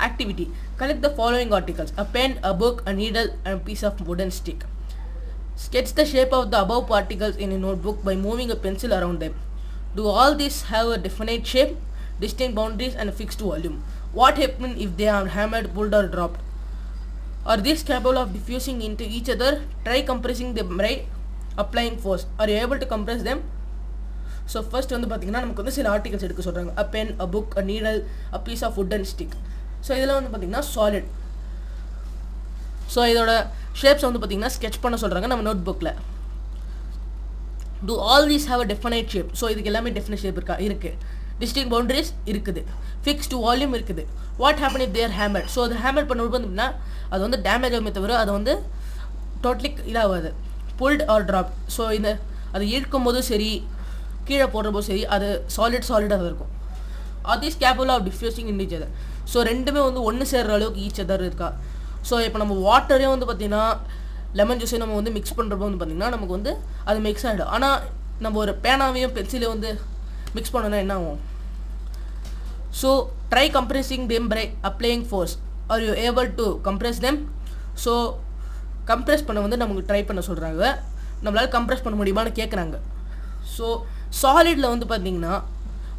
Activity. Collect the following articles: a pen, a book, a needle and a piece of wooden stick. Sketch the shape of the above particles in a notebook by moving a pencil around them. Do all these have a definite shape, distinct boundaries and a fixed volume? What happens if they are hammered, pulled or dropped? Are these capable of diffusing into each other? Try compressing them by applying force. Are you able to compress them? So first வந்து பார்த்திங்கன்னா நமக்கு வந்து சில articles எடுக்க சொல்கிறாங்க. A pen, a book, a needle, a piece of wood and stick. So இதெல்லாம் வந்து பார்த்திங்கன்னா சாலிட். ஸோ இதோட ஷேப்ஸ் வந்து பார்த்திங்கன்னா ஸ்கெச் பண்ண சொல்கிறாங்க நம்ம நோட் புக்கில். Do all these have a definite shape? So இதுக்கு எல்லாமே டெஃபினட் ஷேப் இருக்குது. டிஸ்டிங்க்ட் பவுண்டரிஸ் இருக்குது. ஃபிக்ஸ்டு வால்யூம் இருக்குது. What happen if there hammer? So அது ஹேமர் பண்ணும்போது பார்த்தீங்கன்னா அது வந்து டேமேஜ் ஆகுமே தவிர அது வந்து டோட்டலி இதாகாது. Pulled or drop. ஸோ இந்த அது இழுக்கும் போதும் சரி, கீழே போடுறப்போ சரி, அது சாலிடாக இருக்கும். Are these capable of diffusing in each other? So ரெண்டுமே வந்து ஒன்று சேர்கிற அளவுக்கு ஈச் அதர் இருக்கா. ஸோ இப்போ நம்ம வாட்டரே வந்து பார்த்திங்கன்னா லெமன் ஜூஸையும் நம்ம வந்து மிக்ஸ் பண்ணுறப்போ வந்து பார்த்திங்கன்னா நமக்கு வந்து அது மிக்ஸ் ஆகிடும். ஆனால் நம்ம ஒரு பேனாவையும் பென்சிலையும் வந்து மிக்ஸ் பண்ணோன்னா என்ன ஆகும்? So try compressing them by applying force. Are you able to compress them? So compress பண்ண வந்து நமக்கு ட்ரை பண்ண சொல்கிறாங்க. நம்மளால் கம்ப்ரெஸ் பண்ண முடியுமான்னு கேட்குறாங்க. ஸோ சாலிடில் வந்து பார்த்திங்கன்னா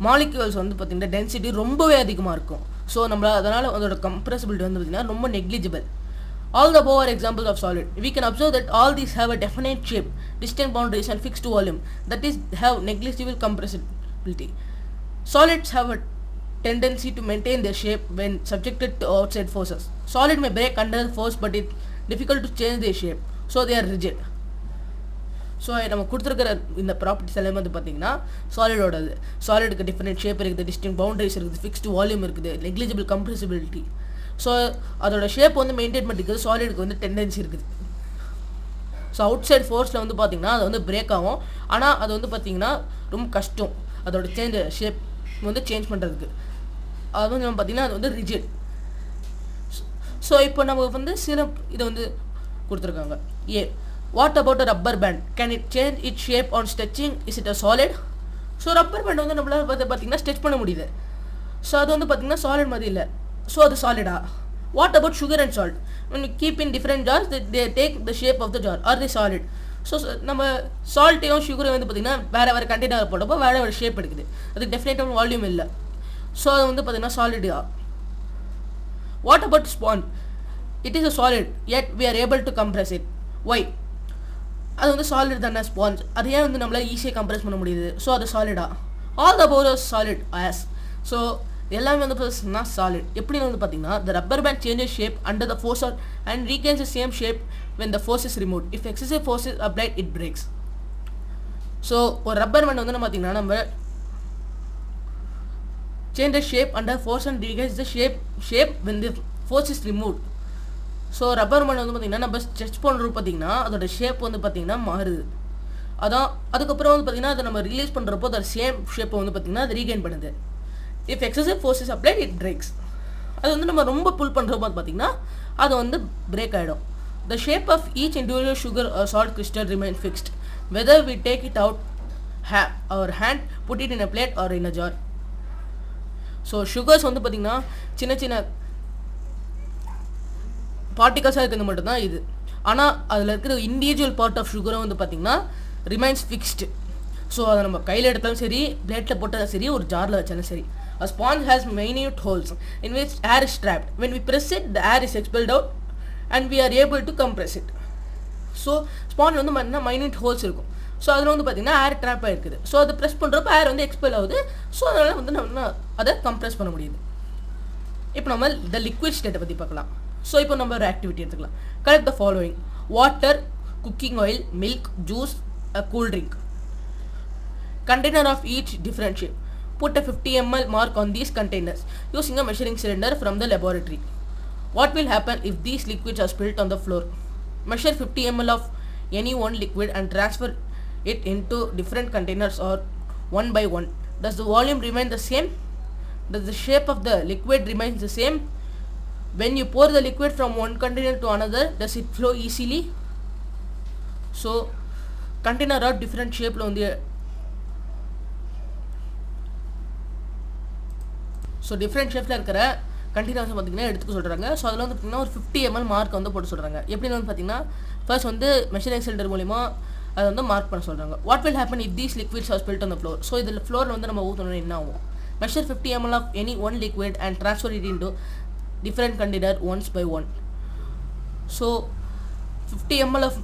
மாலிக்யூல்ஸ் வந்து பார்த்திங்கன்னா டென்சிட்டி ரொம்பவே அதிகமாக இருக்கும். ஸோ நம்மளால் அதனால் அதோட கம்ப்ரெசிபிலிட்டி வந்து பார்த்திங்கன்னா ரொம்ப negligible. All the above are examples of solid. We can observe that all these have a definite shape, distinct boundaries and fixed volume, that is, have negligible compressibility. Solids have a tendency to maintain their shape when subjected to outside forces. Solid may break under force, but it's difficult to change their shape, so they are rigid. So நம்ம கொடுத்துருக்கிற இந்த properties எல்லாமே வந்து பார்த்திங்கன்னா சாலிடோடது. சாலிடுக்கு different shape இருக்குது, டிஸ்டிங் boundaries இருக்குது, fixed volume இருக்குது, negligible compressibility. So அதோட ஷேப் வந்து மெயின்டைன் பண்ணிக்கிறது சாலிடுக்கு வந்து டெண்டன்சி இருக்குது. ஸோ அவுட் சைட் ஃபோர்ஸில் வந்து பார்த்திங்கன்னா அது வந்து பிரேக் ஆகும். ஆனால் அது வந்து பார்த்திங்கன்னா ரொம்ப கஷ்டம் அதோட ஷேப் வந்து சேஞ்ச் பண்ணுறதுக்கு. அது வந்து நம்ம பார்த்திங்கன்னா அது வந்து ரிஜிட். ஸோ இப்போ நம்ம வந்து சில இதை வந்து கொடுத்துருக்காங்க. What about a rubber band? Can it change its shape on stretching? Is it a solid? So rubber band வந்து நம்மளால் பார்த்திங்கன்னா ஸ்ட்ரெச் பண்ண முடியுது. ஸோ அது வந்து பார்த்திங்கன்னா சாலிட் மாதிரி இல்லை. ஸோ அது சாலிடா? What about sugar and salt? when you keep in different jars, they take the shape of the jar. Are they solid? So நம்ம சால்ட்டையும் சுகரையும் வந்து பார்த்திங்கன்னா வேறு கண்டெய்னர் போட்டப்போ வேறு ஷேப் எடுக்குது. அதுக்கு டெஃபினட்டான வால்யூம் இல்லை. ஸோ அது வந்து பார்த்திங்கன்னா சாலிடா? What about sponge? It is a solid yet we are able to compress it. Why? அது வந்து சாலிட் தானே ஸ்பாஞ்ச். அது ஏன் வந்து நம்மளால் ஈஸியாக கம்ப்ரெஸ் பண்ண முடியுது? ஸோ அது சாலிடா? All the above are solids. So எல்லாமே வந்து பார்த்தீங்கன்னா சாலிட். எப்படின்னு வந்து பார்த்தீங்கன்னா the rubber band changes shape under the force and regains the same shape when the force is removed. If excessive force is applied, it breaks. So ஒரு rubber band வந்து பார்த்தீங்கன்னா நம்ம change the shape under force and regains the shape when the force is removed. So rubber band வந்து பார்த்திங்கன்னா நம்ம stretch பண்ணுறது பார்த்திங்கன்னா அதோட ஷேப் வந்து பார்த்திங்கன்னா மாறுது. அதான் அதுக்கப்புறம் வந்து பார்த்திங்கன்னா அதை நம்ம ரிலீஸ் பண்ணுறப்போ அதோட சேம் ஷேப்பை வந்து பார்த்திங்கன்னா அது ரீகெயின் பண்ணுது. If excessive force is applied, it breaks. அது வந்து நம்ம ரொம்ப புல் பண்ணுறப்போ பார்த்திங்கன்னா அது வந்து பிரேக் ஆகிடும். The shape of each individual sugar salt crystal remain fixed whether we take it out our hand, put it in a plate or in a jar. So sugars வந்து பார்த்திங்கன்னா சின்ன சின்ன பார்ட்டிகல்ஸாக இருக்கிறது மட்டும்தான் இது. ஆனால் அதில் இருக்கிற இண்டிவிஜுவல் பார்ட் ஆஃப் சுகரும் வந்து பார்த்திங்கன்னா ரிமைன்ஸ் ஃபிக்ஸ்டு. ஸோ அதை நம்ம கையில் எடுத்தாலும் சரி, பிளேட்டில் போட்டாலும் சரி, ஒரு ஜாரில் வச்சாலும் சரி. A sponge has minute holes in which air is trapped. When we press it, the air is expelled out and we are able to compress it. So sponge வந்து பார்த்தீங்கன்னா மைன்யூட் ஹோல்ஸ் இருக்கும். ஸோ அதில் வந்து பார்த்திங்கன்னா ஏர் drop ஆகிருக்குது. So அதை press பண்ணுறப்ப ஏர் வந்து எக்ஸ்பெல் ஆகுது. ஸோ அதனால் வந்து நம்ம அதை கம்ப்ரெஸ் பண்ண முடியுது. இப்போ நம்ம த லிக்விட் ஸ்டேட்டை பற்றி பார்க்கலாம். ஸோ இப்போ நம்ம ஒரு ஆக்டிவிட்டி எடுத்துக்கலாம். Collect the following: water, cooking oil, milk, juice, a cool drink. Container of each different shape. Put a 50 ml mark on these containers using a measuring cylinder from the laboratory. What will happen if these liquids are spilled on the floor? Measure 50 ml of any one liquid and transfer it into different containers or one by one. Does the volume remain the same? Does the shape of the liquid remain the same? When you pour the liquid from one container to another, does it flow easily? So container of different shape la வந்து so different ஷேப்பில் இருக்கிற containers பார்த்திங்கன்னா எடுத்துக்க சொல்கிறாங்க. So அதில் வந்து பார்த்திங்கன்னா ஒரு 50 ml மார்க் வந்து போட்டு சொல்கிறாங்க. எப்படின்னு வந்து பார்த்திங்கன்னா ஃபர்ஸ்ட் வந்து மெஷரிங் சிலிண்டர் மூலிமா அதை வந்து மார்க் பண்ண சொல்கிறாங்க. What will happen if these liquids are spilt on the floor? So இதில் ஃப்ளோரில் வந்து நம்ம ஊற்றணும் என்ன ஆகும்? Measure 50 ml of any one liquid and transfer it into different container once by one. So 50 ml of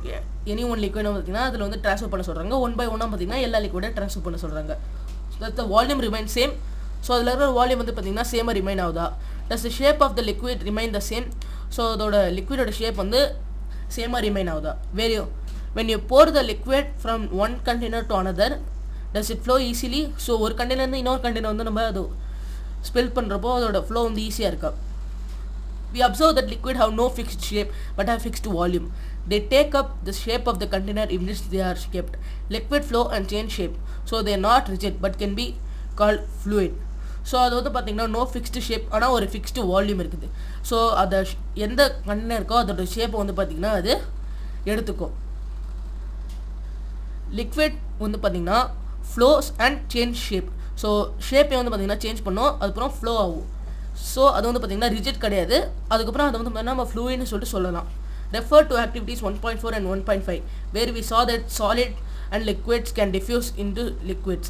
any one liquid பார்த்தீங்கன்னா அதில் வந்து ட்ரான்ஸ்ஃபர் பண்ண சொல்கிறாங்க. ஒன் பை ஒன்னாக பார்த்தீங்கன்னா எல்லா லிக்விடை ட்ரான்ஸ்ஃபர் பண்ண சொல்கிறாங்க. So that the volume remain same. So அதில் இருக்கிற வால்யூம் வந்து பார்த்தீங்கன்னா சேமாக ரிமைன் ஆகுதா? Does the shape of the liquid remain the same? So அதோட லிக்விடோட ஷேப் வந்து சேமாக ரிமைன் ஆகுதா? when you pour the liquid from one container to another, does it flow easily? So ஒரு கண்டெய்னர்ந்து இன்னொரு கண்டெய்னர் வந்து நம்ம அது ஸ்பெல் பண்ணுறப்போ அதோட ஃப்ளோ வந்து ஈஸியாக இருக்கா? We observe that liquid have no fixed shape but have fixed volume. They take up the shape of the container in which they are kept. Liquid flow and change shape, so they are not rigid but can be called fluid. So அது வந்து பார்த்திங்கன்னா no fixed shape, ஆனால் ஒரு fixed volume இருக்குது. So அதை எந்த container இருக்கோ அதோட ஷேப்பை வந்து பார்த்திங்கன்னா அது எடுத்துக்கும். லிக்விட் வந்து பார்த்திங்கன்னா flows and change shape. So ஷேப்பை வந்து பார்த்திங்கன்னா சேஞ்ச் பண்ணோம், அதுக்கப்புறம் ஃப்ளோ ஆகும். ஸோ அது வந்து பார்த்திங்கன்னா ரிஜிட் கிடையாது. அதுக்கப்புறம் அதை வந்து பார்த்திங்கன்னா நம்ம ஃப்ளூயின்னு சொல்லிட்டு சொல்லலாம். Refer to activities 1.4 and 1.5 where we saw that solid and liquids can diffuse into liquids.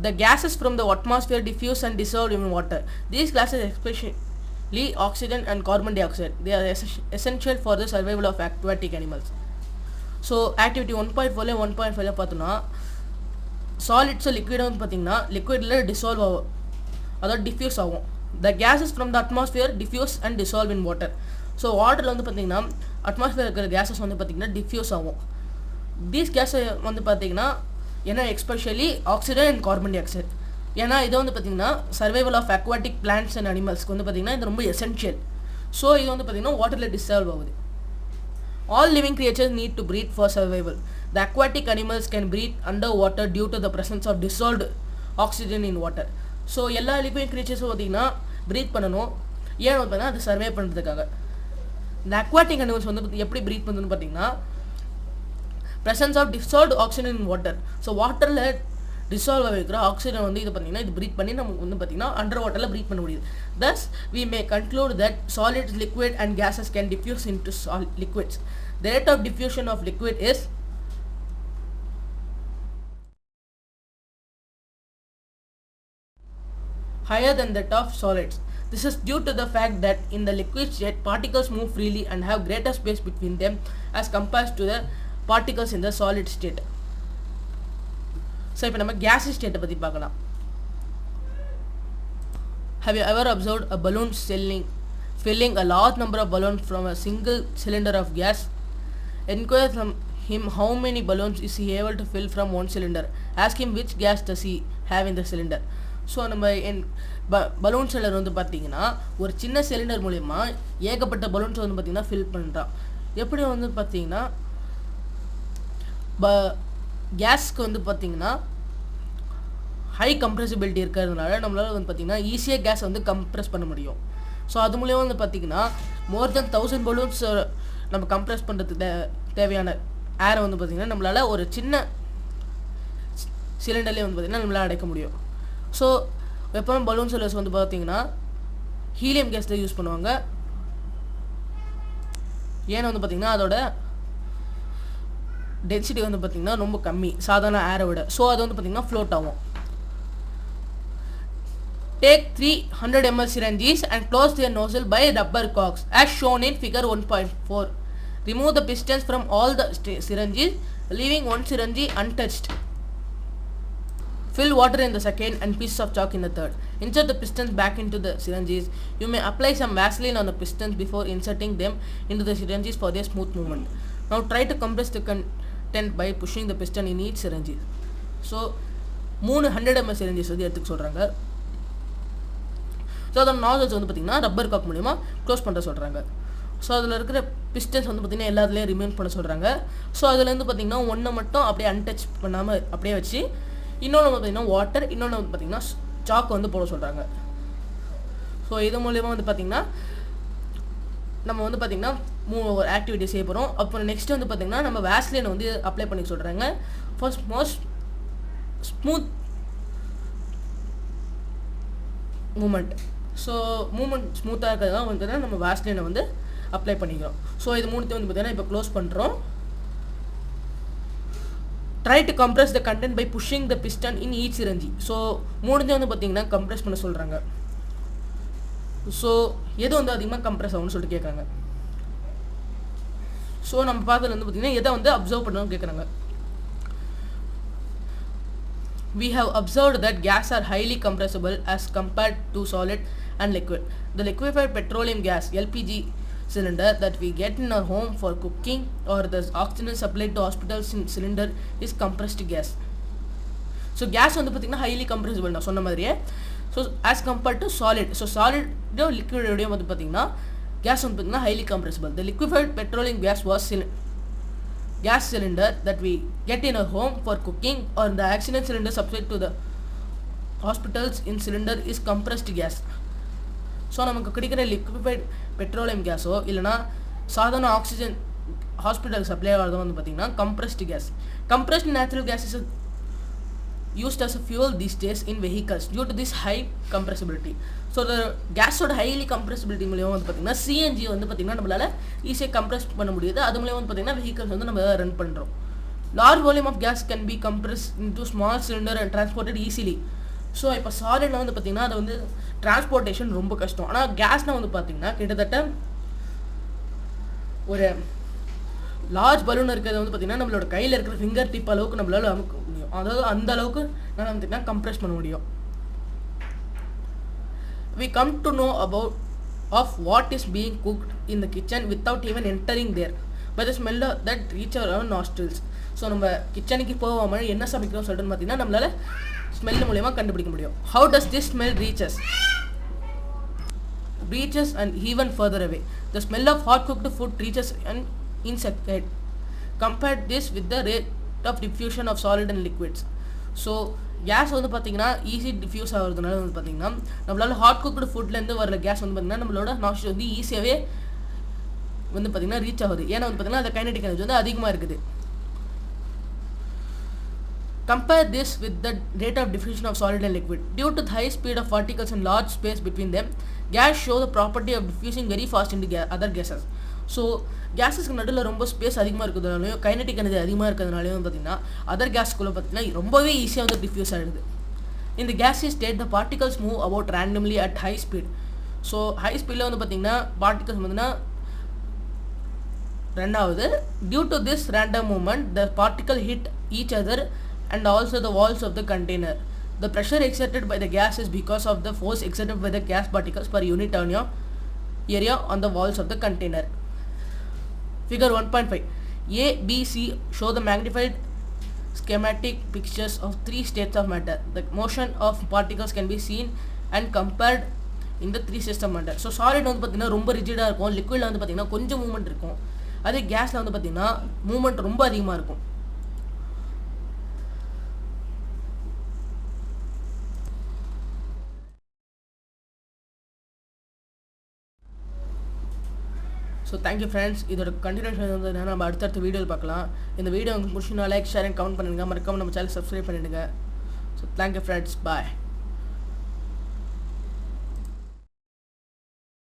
The gases from the atmosphere diffuse and dissolve in water. These gases, especially oxygen and carbon dioxide, they are essential for the survival of aquatic animals. So activity 1.4 and 1.5 பார்த்தோம்னா சாலிட்ஸோ liquid வந்து பார்த்திங்கன்னா லிக்விடில் dissolve ஆகும், அதாவது diffuse ஆகும். The gases from the atmosphere diffuse and dissolve in water. So வாட்டரில் வந்து பார்த்திங்கன்னா atmosphere இருக்கிற கேஸஸ் வந்து பார்த்திங்கன்னா டிஃப்யூஸ் ஆகும். தீஸ் கேஸை வந்து பார்த்திங்கன்னா ஏன்னா especially oxygen and carbon dioxide, ஏன்னா இது வந்து பார்த்திங்கன்னா survival of aquatic plants and அனிமல்ஸ்க்கு வந்து பார்த்திங்கன்னா இது ரொம்ப எசென்ஷியல். ஸோ இது வந்து பார்த்திங்கன்னா வாட்டரில் டிசால்வ் ஆகுது. All living creatures need to breathe for survival. The aquatic animals can breathe underwater due to the presence of dissolved oxygen in water. So எல்லா லிவிங் கிரியேச்சர்ஸும் பார்த்திங்கன்னா ப்ரீத் பண்ணணும். ஏன் பார்த்தீங்கன்னா அது சர்வே பண்ணுறதுக்காக. இந்த அக்வாட்டிக் அனிமல்ஸ் வந்து எப்படி ப்ரீத் பண்ணுறதுன்னு பார்த்தீங்கன்னா presence of dissolved oxygen in water. So வாட்டரில் டிசால்வ் ஆகிருக்கிற ஆக்சிஜன் வந்து இது பார்த்திங்கன்னா இது ப்ரீத் பண்ணி நமக்கு வந்து பார்த்திங்கன்னா அண்டர் வாட்டரில் ப்ரீத் பண்ண முடியுது. Thus we may conclude that solids, liquid and gases can diffuse into liquids. The rate of diffusion of liquid is higher than that of solids. This is due to the fact that in the liquid state particles move freely and have greater space between them as compared to the particles in the solid state. So இப்போ நம்ம gaseous state பற்றி பார்க்கலாம். Have you ever observed a balloon filling a large number of balloons from a single cylinder of gas? Inquire from him how many balloons is he able to fill from one cylinder. Ask him which gas does he have in the cylinder. So நம்ம balloon cylinder வந்து பார்த்திங்கன்னா ஒரு சின்ன cylinder மூலயமா ஏகப்பட்ட balloons வந்து பார்த்திங்கன்னா fill பண்ணுறான். எப்படி வந்து பார்த்திங்கன்னா கேஸ்க்கு வந்து பார்த்திங்கன்னா ஹை கம்ப்ரெசிபிலிட்டி இருக்கிறதுனால நம்மளால் வந்து பார்த்திங்கன்னா ஈஸியாக கேஸ் வந்து கம்ப்ரெஸ் பண்ண முடியும். ஸோ அது மூலியமாக வந்து பார்த்திங்கன்னா மோர் தென் 1000 பலூன்ஸ் நம்ம கம்ப்ரெஸ் பண்ணுறதுக்கு தேவையான ஏரை வந்து பார்த்திங்கன்னா நம்மளால் ஒரு சின்ன சிலிண்டர்லேயே வந்து பார்த்திங்கன்னா நம்மளால் அடைக்க முடியும். ஸோ எப்போவும் பலூன் சிலிண்டர்ஸ் வந்து பார்த்திங்கன்னா ஹீலியம் கேஸ் தான் யூஸ் பண்ணுவாங்க. ஏன்னா வந்து பார்த்திங்கன்னா அதோட டென்சிட்டி வந்து பார்த்திங்கன்னா ரொம்ப கம்மி சாதாரண ஏரை விட. ஸோ அது வந்து பார்த்திங்கன்னா ஃப்ளோட் ஆகும். Take 300 ml syringes and close their nozzle by rubber corks as shown in figure 1.4. Remove the pistons from all the syringes, leaving one syringe untouched. Fill water in the second and pieces of chalk in the third. Insert the pistons back into the syringes. You may apply some Vaseline on the pistons before inserting them into the syringes for their smooth movement. Now try to compress the content by pushing the piston in each syringe. So 300 ml syringes வந்து எடுத்துக்க சொல்கிறாங்க. So அதோட nozzles வந்து பார்த்திங்கன்னா rubber காக் மூலிமா close பண்ண சொல்கிறாங்க. So அதில் இருக்கிற பிஸ்டன்ஸ் வந்து பார்த்திங்கன்னா எல்லாத்துலேயும் ரிமைன் பண்ண சொல்கிறாங்க. ஸோ அதுலேருந்து பார்த்திங்கன்னா ஒன்றை மட்டும் அப்படியே அன்டச் பண்ணாமல் அப்படியே வச்சு இன்னொன்று பார்த்திங்கன்னா வாட்டர், இன்னொன்று வந்து பார்த்திங்கன்னா சாக் வந்து போட சொல்கிறாங்க. ஸோ இது மூலிமா வந்து பார்த்திங்கன்னா நம்ம வந்து பார்த்திங்கன்னா ஒரு ஆக்டிவிட்டி செய்ய போகிறோம். அப்புறம் நெக்ஸ்ட் வந்து பார்த்திங்கன்னா நம்ம வேஸ்லின் வந்து அப்ளை பண்ணி சொல்கிறாங்க. First most smooth moment. So moment ஸ்மூத்தாக இருக்கிறதா வந்து நம்ம வேஸ்லினை வந்து அப்ளை பண்ணிக்கிறோம். ஸோ இது மூணுத்தையும் வந்து பார்த்திங்கன்னா இப்போ க்ளோஸ் பண்ணுறோம். Try to compress the content by pushing the piston in each syringe. So மூணுத்தையும் வந்து பார்த்திங்கன்னா கம்ப்ரெஸ் பண்ண சொல்கிறாங்க. ஸோ எது வந்து அதிகமாக கம்ப்ரெஸ் ஆகும்னு சொல்லிட்டு கேட்குறாங்க. ஸோ நம்ம பார்த்ததுல வந்து பார்த்திங்கன்னா எதை வந்து அப்சர்வ் பண்ணணும்னு கேட்குறாங்க. We have observed that gas are highly compressible as compared to solid and liquid. The liquefied petroleum gas (LPG) cylinder that we get in our home for cooking or the oxygen supplied to hospitals in cylinder is compressed gas. So gas வந்து பார்த்திங்கன்னா highly compressible நான் சொன்ன மாதிரியே. So as compared to solid. So solid liquid வந்து பார்த்திங்கன்னா gas வந்து பார்த்திங்கன்னா highly compressible. The liquefied petroleum gas was gas cylinder that we get in a home for cooking or the accident cylinder subject to the hospitals in cylinder is compressed gas. So நமக்கு கிடைக்கிற liquefied petroleum கேஸோ இல்லைனா சாதாரண oxygen hospital supply ஆகிறதோ வந்து பார்த்திங்கன்னா compressed gas. Compressed natural gas is used as a fuel these days in vehicles due to this high compressibility. So the கேஸோட highly compressibility மூலியமாக வந்து பார்த்திங்கன்னா சிஎன்ஜி வந்து பார்த்திங்கன்னா நம்மளால் ஈஸியாக கம்ப்ரெஸ் பண்ண முடியுது. அது மூலியமாக வந்து பார்த்திங்கன்னா வெஹிக்கல்ஸ் வந்து நம்ம ரன் பண்ணுறோம். Large volume of gas can be compress into small cylinder and transported easily. So இப்போ சாலிடில் வந்து பார்த்திங்கன்னா அது வந்து டிரான்ஸ்போர்ட்டேஷன் ரொம்ப கஷ்டம். ஆனால் கேஸ்னால் வந்து பார்த்திங்கன்னா கிட்டத்தட்ட ஒரு லார்ஜ் பலூன் இருக்கிறது வந்து பார்த்திங்கன்னா நம்மளோட கையில் இருக்கிற ஃபிங்கர் டிப் அளவுக்கு நம்மளால் அமுக்க முடியும். அதாவது அந்த அளவுக்கு நான் வந்து கம்ப்ரெஸ் பண்ண முடியும். We come to know about of what is being cooked in the kitchen without even entering there by the smell that reaches our nostrils. So நம்ம கிச்சனுக்கு போகாமல் என்ன சமைக்கிறோம் சொல்லிட்டு பார்த்தீங்கன்னா நம்மளால் ஸ்மெல் மூலயமா கண்டுபிடிக்க முடியும். How does this smell reaches and even further away? The smell of hot cooked food reaches an insect head. Compare this with the rate of diffusion of solid and liquids. So gas வந்து பார்த்திங்கன்னா easy diffuse ஆகிறதுனால வந்து பார்த்திங்கன்னா நம்மளால் hot cooked ஃபுட்லேருந்து வர case வந்து பார்த்திங்கன்னா நம்மளோட நாஸ்ட்ரில் வந்து ஈஸியாகவே வந்து பார்த்திங்கன்னா ரீச் ஆகுது. ஏன்னா வந்து பார்த்திங்கன்னா அந்த கைனடிக் எனர்ஜி வந்து அதிகமாக இருக்குது. Compare this with the rate of diffusion of solid and liquid. Due to the high speed of particles and large space between them, gas show the property of diffusing very fast into other gases. So கேஸஸ்க்கு நடுவில் ரொம்ப space அதிகமாக இருக்கிறதுனாலையும் kinetic energy அதிகமாக இருக்கிறதுனாலையும் பார்த்திங்கன்னா other கேஸ்க்குள்ளே பார்த்திங்கன்னா ரொம்பவே ஈஸியாக வந்து டிஃப்யூஸ் ஆகிடுது. இந்த gaseous state the particles move about randomly at high speed. So high ஸ்பீடில் வந்து பார்த்திங்கன்னா பார்ட்டிகல்ஸ் பார்த்திங்கன்னா ரெண்டாவது due to this random movement the particle hit each other and also the walls of the container. The pressure exerted by the gas is because of the force exerted by the gas particles per unit area on the walls of the container. Figure 1.5. A, B, C show the magnified schematic pictures of three states of matter. The motion of particles can be seen and compared in the three states of matter. So solid வந்து பார்த்திங்கன்னா ரொம்ப ரிஜிடாக இருக்கும், லிக்விடில் வந்து பார்த்திங்கன்னா கொஞ்சம் movement இருக்கும், அதே கேஸில் வந்து பார்த்திங்கன்னா மூவ்மெண்ட் ரொம்ப அதிகமாக இருக்கும். So thank you friends. இதோட கண்டினியூஷன் வந்து நம்ம அடுத்தடுத்த வீடியோவில் பார்க்கலாம். இந்த வீடியோ உங்களுக்கு பிடிச்சினா லைக் ஷேர் அண்ட் கமெண்ட் பண்ணுங்கள். மறக்காமல் நம்ம சேனல் சப்ஸ்கிரைப் பண்ணிவிடுங்க. ஸோ தேங்க்யூ ஃப்ரெண்ட்ஸ், பாய்.